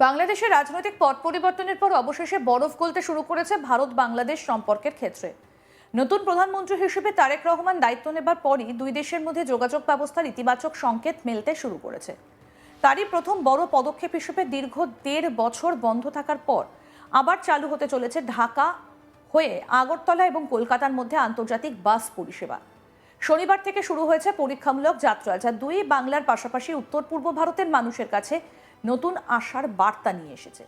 বাংলাদেশের রাজনৈতিক পট পরিবর্তনের পর অবশেষে বরফ গলতে শুরু করেছে ভারত বাংলাদেশ সম্পর্কের ক্ষেত্রে। নতুন প্রধানমন্ত্রী হিসেবে তারেক রহমান দায়িত্ব নেবার পরই দুই দেশের মধ্যে যোগাযোগ ব্যবস্থার ইতিবাচক সংকেত মেলতে শুরু করেছে। তারই প্রথম বড় পদক্ষেপ হিসেবে দীর্ঘ ১.৫ বছর বন্ধ থাকার পর আবার চালু হতে চলেছে ঢাকা হয়ে আগরতলা এবং কলকাতার মধ্যে আন্তর্জাতিক বাস পরিষেবা। শনিবার থেকে শুরু হয়েছে পরীক্ষামূলক যাত্রা, যা দুই বাংলার পাশাপাশি উত্তর পূর্ব ভারতের মানুষের কাছে নতুন আশার বার্তা নিয়ে এসেছে।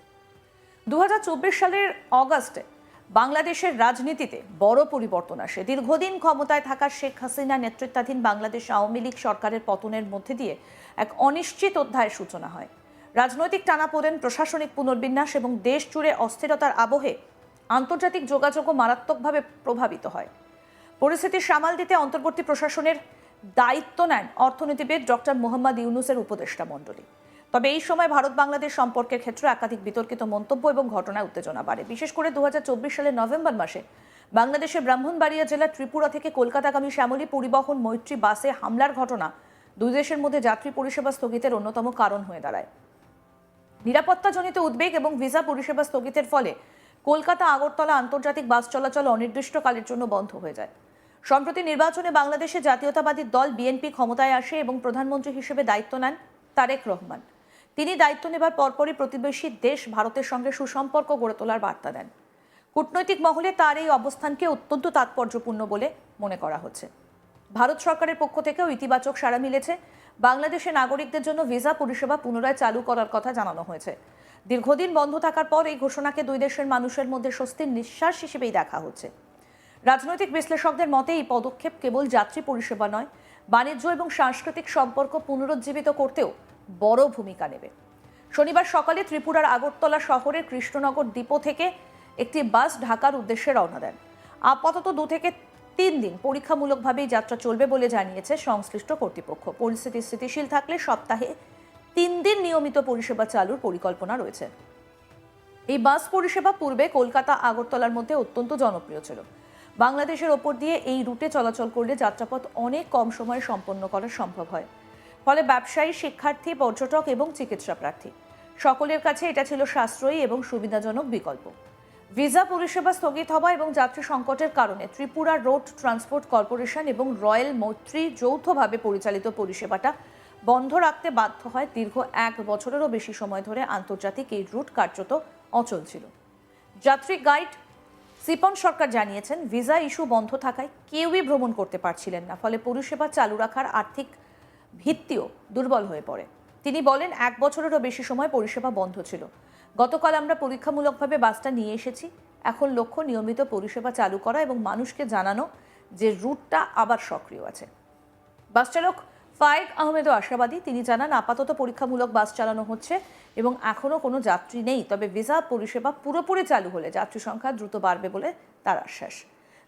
২০২৪ সালের অগাস্টে বাংলাদেশের রাজনীতিতে বড় পরিবর্তন আসে। দীর্ঘদিন ক্ষমতায় থাকা শেখ হাসিনা নেতৃত্বাধীন বাংলাদেশ আওয়ামী লীগ সরকারের পতনের মধ্যে দিয়ে এক অনিশ্চিত অধ্যায়ের সূচনা হয়। রাজনৈতিক টানাপোড়েন, প্রশাসনিক পুনর্বিন্যাস এবং দেশ জুড়ে অস্থিরতার আবহে আন্তর্জাতিক যোগাযোগও মারাত্মকভাবে প্রভাবিত হয়। পরিস্থিতি সামাল দিতে অন্তর্বর্তী প্রশাসনের দায়িত্ব নেন অর্থনীতিবিদ ডক্টর মোহাম্মদ ইউনুসের উপদেষ্টা মণ্ডলী। তবে এই সময় ভারত বাংলাদেশ সম্পর্কের ক্ষেত্রে একাধিক বিতর্কিত মন্তব্য এবং ঘটনায় উত্তেজনা বাড়ে। বিশেষ করে ২০২৪ সালের নভেম্বর মাসে বাংলাদেশের ব্রাহ্মণবাড়িয়া জেলার ত্রিপুরা থেকে কলকাতাগামী শ্যামলী পরিবহন মৈত্রী বাসে হামলার ঘটনা দুই দেশের মধ্যে যাত্রী পরিষেবা স্থগিতের অন্যতম কারণ হয়ে দাঁড়ায়। নিরাপত্তাজনিত উদ্বেগ এবং ভিসা পরিষেবা স্থগিতের ফলে কলকাতা আগরতলা আন্তর্জাতিক বাস চলাচল অনির্দিষ্টকালের জন্য বন্ধ হয়ে যায়। সম্প্রতি নির্বাচনে বাংলাদেশে জাতীয়তাবাদী দল বিএনপি ক্ষমতায় আসে এবং প্রধানমন্ত্রী হিসেবে দায়িত্ব নেন তারেক রহমান। তিনি দায়িত্ব নেবার পরপরই প্রতিবেশী দেশ ভারতের সঙ্গে সুসম্পর্ক গড়ে তোলার বার্তা দেন। কূটনৈতিক মহলে তার এই অবস্থানকে অত্যন্ত তাৎপর্যপূর্ণ বলে মনে করা হচ্ছে। ভারত সরকারের পক্ষ থেকেও ইতিবাচক সাড়া মিলেছে। বাংলাদেশের নাগরিকদের জন্য ভিসা পরিষেবা পুনরায় চালু করার কথা জানানো হয়েছে। দীর্ঘদিন বন্ধ থাকার পর এই ঘোষণাকে দুই দেশের মানুষের মধ্যে স্বস্তির নিঃশ্বাস হিসেবেই দেখা হচ্ছে। রাজনৈতিক বিশ্লেষকদের মতে এই পদক্ষেপ কেবল যাত্রী পরিষেবা নয়, বাণিজ্য এবং সাংস্কৃতিক সম্পর্ক পুনরুজ্জীবিত করতেও বড় ভূমিকা নেবে। শনিবার সকালে ত্রিপুরার আগরতলা শহরের কৃষ্ণনগর ডিপো থেকে একটি বাস ঢাকার উদ্দেশ্যে রওনা দেন। আপাতত ২ থেকে ৩ দিন পরীক্ষামূলকভাবেই যাত্রা চলবে বলে জানিয়েছে সংশ্লিষ্ট কর্তৃপক্ষ। পরিস্থিতি স্থিতিশীল থাকলে সপ্তাহে ৩ দিন নিয়মিত পরিষেবা চালুর পরিকল্পনা রয়েছে। এই বাস পরিষেবা পূর্বে কলকাতা আগরতলার মধ্যে অত্যন্ত জনপ্রিয় ছিল। বাংলাদেশের ওপর দিয়ে এই রুটে চলাচল করলে যাত্রাপথ অনেক কম সময়ে সম্পন্ন করা সম্ভব হয়। ফলে ব্যবসায়ী, শিক্ষার্থী, পর্যটক এবং চিকিৎসা প্রার্থী সকলের কাছে এটা ছিল সাশ্রয়ী এবং সুবিধাজনক বিকল্প। ভিসা পরিষেবা স্থগিত হওয়া এবং যাত্রী সংকটের কারণে ত্রিপুরা রোড ট্রান্সপোর্ট কর্পোরেশন এবং রয়্যাল মৈত্রী যৌথভাবে পরিচালিত পরিষেবাটা বন্ধ রাখতে বাধ্য হয়। দীর্ঘ ১ বছরেরও বেশি সময় ধরে আন্তর্জাতিক এই রুট কার্যত অচল ছিল। যাত্রী গাইড সিপন সরকার জানিয়েছেন, ভিসা ইস্যু বন্ধ থাকায় কেউই ভ্রমণ করতে পারছিলেন না। ফলে পরিষেবা চালু রাখার আর্থিক ভিত্তিও দুর্বল হয়ে পড়ে। তিনি বলেন, ১ বছরেরও বেশি সময় পরিষেবা বন্ধ ছিল। গতকাল আমরা পরীক্ষামূলকভাবে বাসটা নিয়ে এসেছি। এখন লক্ষ্য নিয়মিত পরিষেবা চালু করা এবং মানুষকে জানানো যে রুটটা আবার সক্রিয় আছে। বাস চালক ফায়েক আহমেদও আশাবাদী। তিনি জানান, আপাতত পরীক্ষামূলক বাস চালানো হচ্ছে এবং এখনও কোনো যাত্রী নেই। তবে ভিসা পরিষেবা পুরোপুরি চালু হলে যাত্রী সংখ্যা দ্রুত বাড়বে বলে তার আশ্বাস।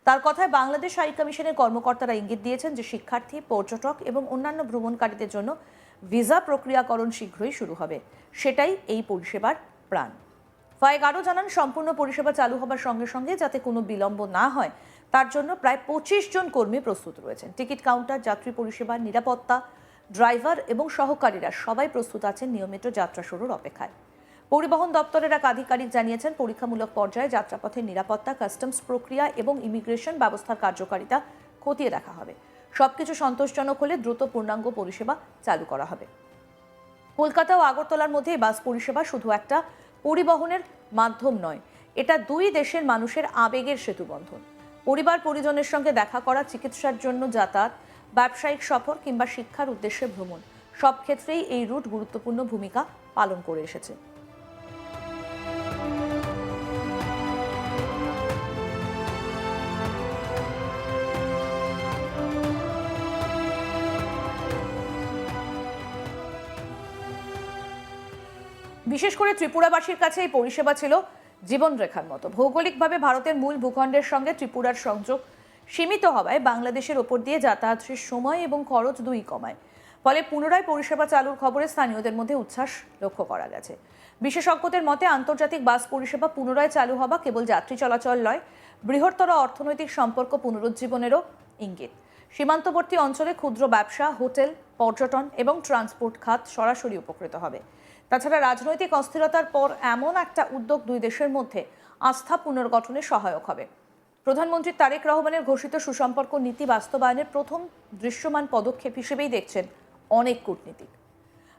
তার কথায় বাংলাদেশ হাই কমিশনের কর্মকর্তারা ইঙ্গিত দিয়েছেন যে শিক্ষার্থী, পর্যটক এবং অন্যান্য ভ্রমণকারীদের জন্য ভিসা প্রক্রিয়াকরণ শীঘ্রই শুরু হবে। সেটাই এই পরিষেবার প্রাণ। ফায়েক আরও জানান, সম্পূর্ণ পরিষেবা চালু হবার সঙ্গে সঙ্গে যাতে কোনো বিলম্ব না হয় তার জন্য প্রায় ২৫ জন কর্মী প্রস্তুত রয়েছেন। টিকিট কাউন্টার, যাত্রী পরিষেবা, নিরাপত্তা, ড্রাইভার এবং সহকারীরা সবাই প্রস্তুত আছেন নিয়মিত যাত্রা শুরুর অপেক্ষায়। পরিবহন দপ্তরের এক আধিকারিক জানিয়েছেন, পরীক্ষামূলক পর্যায়ে যাত্রাপথের নিরাপত্তা, কাস্টমস প্রক্রিয়া এবং ইমিগ্রেশন ব্যবস্থার কার্যকারিতা খতিয়ে দেখা হবে। সবকিছু সন্তোষজনক হলে দ্রুত পূর্ণাঙ্গ পরিষেবা চালু করা হবে। কলকাতা ও আগরতলার মধ্যে এই বাস পরিষেবা শুধু একটা পরিবহনের মাধ্যম নয়, এটা দুই দেশের মানুষের আবেগের সেতুবন্ধন। পরিবার পরিজনের সঙ্গে দেখা করা, চিকিৎসার জন্য যাতায়াত, ব্যবসায়িক সফর কিংবা শিক্ষার উদ্দেশ্যে ভ্রমণ, সব ক্ষেত্রেই এই রুট গুরুত্বপূর্ণ ভূমিকা পালন করে এসেছে। বিশেষ করে ত্রিপুরাবাসীর কাছে এই পরিষেবা ছিল জীবনরেখার মতো। ভৌগোলিকভাবে ভারতের মূল ভূখণ্ডের সঙ্গে ত্রিপুরার সংযোগ সীমিত হওয়ায় বাংলাদেশের ওপর দিয়ে যাতায়াতের সময় এবং খরচ দুই কমায়। ফলে পুনরায় পরিষেবা চালুর খবরে স্থানীয়দের মধ্যে উচ্ছ্বাস লক্ষ্য করা গেছে। বিশেষজ্ঞদের মতে আন্তর্জাতিক বাস পরিষেবা পুনরায় চালু হওয়া কেবল যাত্রী চলাচল নয়, বৃহত্তর অর্থনৈতিক সম্পর্ক পুনরুজ্জীবনেরও ইঙ্গিত। সীমান্তবর্তী অঞ্চলে ক্ষুদ্র ব্যবসা, হোটেল, পর্যটন এবং ট্রান্সপোর্ট খাত সরাসরি উপকৃত হবে। তাছাড়া রাজনৈতিক অস্থিরতার পর এমন একটা উদ্যোগ দুই দেশের মধ্যে আস্থা পুনর্গঠনে সহায়ক হবে। প্রধানমন্ত্রী তারেক রহমানের ঘোষিত সুসম্পর্ক নীতি বাস্তবায়নের প্রথম দৃশ্যমান পদক্ষেপ হিসেবেই দেখছেন অনেক কূটনীতিক।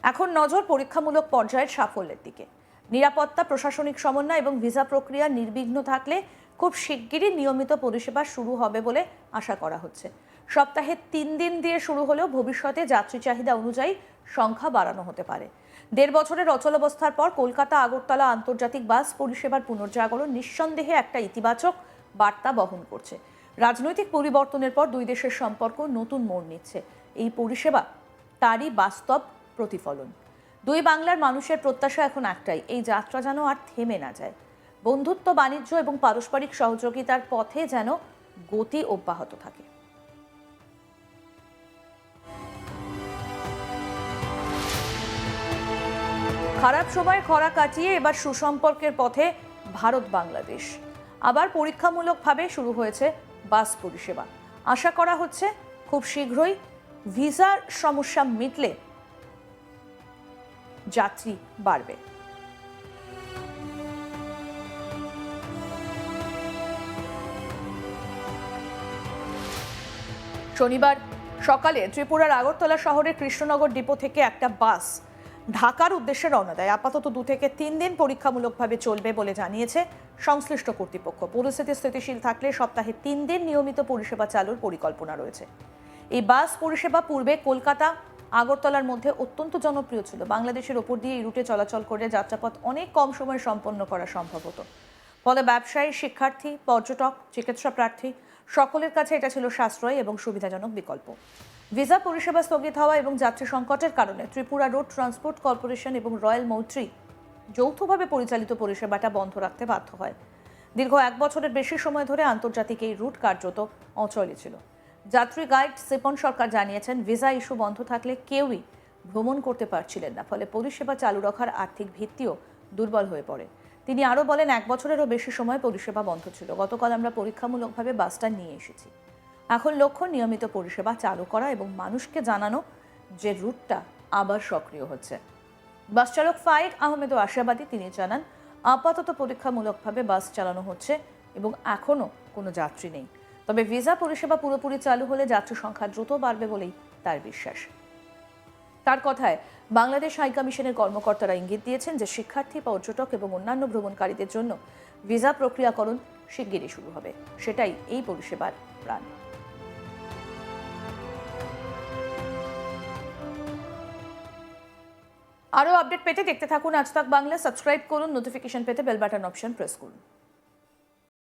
এখন নজর পরীক্ষামূলক পর্যায়ের সাফল্যের দিকে। নিরাপত্তা, প্রশাসনিক সমন্বয় এবং ভিসা প্রক্রিয়া নির্বিঘ্ন থাকলে খুব শিগগিরই নিয়মিত পরিষেবা শুরু হবে বলে আশা করা হচ্ছে। সপ্তাহে 3 দিন দিয়ে শুরু হলেও ভবিষ্যতে যাত্রী চাহিদা অনুযায়ী সংখ্যা বাড়ানো হতে পারে। 1.5 বছরের অচলাবস্থার পর কলকাতা আগরতলা আন্তর্জাতিক বাস পরিষেবার পুনর্জাগরণ নিঃসন্দেহে একটা ইতিবাচক বার্তা বহন করছে। রাজনৈতিক পরিবর্তনের পর দুই দেশের সম্পর্ক নতুন মোড় নিচ্ছে। এই পরিষেবা তারই বাস্তব প্রতিফলন। দুই বাংলার মানুষের প্রত্যাশা এখন একটাই, এই যাত্রা যেন আর থেমে না যায়। বন্ধুত্ব, বাণিজ্য এবং পারস্পরিক সহযোগিতার পথে যেন গতি অব্যাহত থাকে। খারাপ সময় খরা কাটিয়ে এবার সুসম্পর্কের পথে ভারত বাংলাদেশ। আবার পরীক্ষামূলকভাবে শুরু হয়েছে বাস পরিষেবা। আশা করা হচ্ছে খুব শীঘ্রই ভিসার সমস্যা মিটলে যাত্রী বাড়বে। শনিবার সকালে ত্রিপুরার আগরতলা শহরের কৃষ্ণনগর ডিপো থেকে একটা বাস ঢাকার উদ্দেশ্যে রওনা দেয়। আপাতত 2 থেকে 3 দিন পরীক্ষামূলকভাবে চলবে বলে জানিয়েছে সংশ্লিষ্ট কর্তৃপক্ষ। পরিস্থিতি স্থিতিশীল থাকলে সপ্তাহে 3 দিন নিয়মিত পরিষেবা চালুর পরিকল্পনা রয়েছে। এই বাস পরিষেবা পূর্বে কলকাতা আগরতলার মধ্যে অত্যন্ত জনপ্রিয় ছিল। বাংলাদেশের ওপর দিয়ে এই রুটে চলাচল করে যাত্রাপথ অনেক কম সময়ে সম্পন্ন করা সম্ভব হতো। ফলে ব্যবসায়ী, শিক্ষার্থী, পর্যটক, চিকিৎসা প্রার্থী সকলের কাছে এটা ছিল সাশ্রয়ী এবং সুবিধাজনক বিকল্প। ভিসা পরিষেবা স্থগিত হওয়া এবং যাত্রী সংকটের কারণে ত্রিপুরা রোড ট্রান্সপোর্ট কর্পোরেশন এবং রয়্যাল মৈত্রী যৌথভাবে পরিচালিত পরিষেবাটা বন্ধ রাখতে বাধ্য হয়। দীর্ঘ 1 বছরের বেশি সময় ধরে আন্তর্জাতিক এই রুট কার্যত অচলে ছিল। যাত্রী গাইড সিপন সরকার জানিয়েছেন, ভিসা ইস্যু বন্ধ থাকলে কেউই ভ্রমণ করতে পারছিলেন না। ফলে পরিষেবা চালু রাখার আর্থিক ভিত্তিও দুর্বল হয়ে পড়ে। তিনি আরও বলেন, 1 বছরেরও বেশি সময় পরিষেবা বন্ধ ছিল। গতকাল আমরা পরীক্ষামূলকভাবে বাসটা নিয়ে এসেছি। এখন লক্ষ্য নিয়মিত পরিষেবা চালু করা এবং মানুষকে জানানো যে রুটটা আবার সক্রিয় হচ্ছে। বাস চালক ফাইক আহমেদও আশাবাদী। তিনি জানান, আপাতত পরীক্ষামূলকভাবে বাস চালানো হচ্ছে এবং এখনও কোনো যাত্রী নেই। তবে ভিসা পরিষেবা পুরোপুরি চালু হলে যাত্রী সংখ্যা দ্রুত বাড়বে বলেই তার বিশ্বাস। তার কথায়, বাংলাদেশ হাইকমিশনের কর্মকর্তারা ইঙ্গিত দিয়েছেন যে শিক্ষার্থী, পর্যটক এবং অন্যান্য ভ্রমণকারীদের জন্য ভিসা প্রক্রিয়াকরণ শিগগিরই শুরু হবে। সেটাই এই পরিষেবার প্রাণ। আরও আপডেট পেতে দেখতে থাকুন আজ তাক বাংলা। সাবস্ক্রাইব করুন, নোটিফিকেশন পেতে বেল বাটন অপশন প্রেস করুন।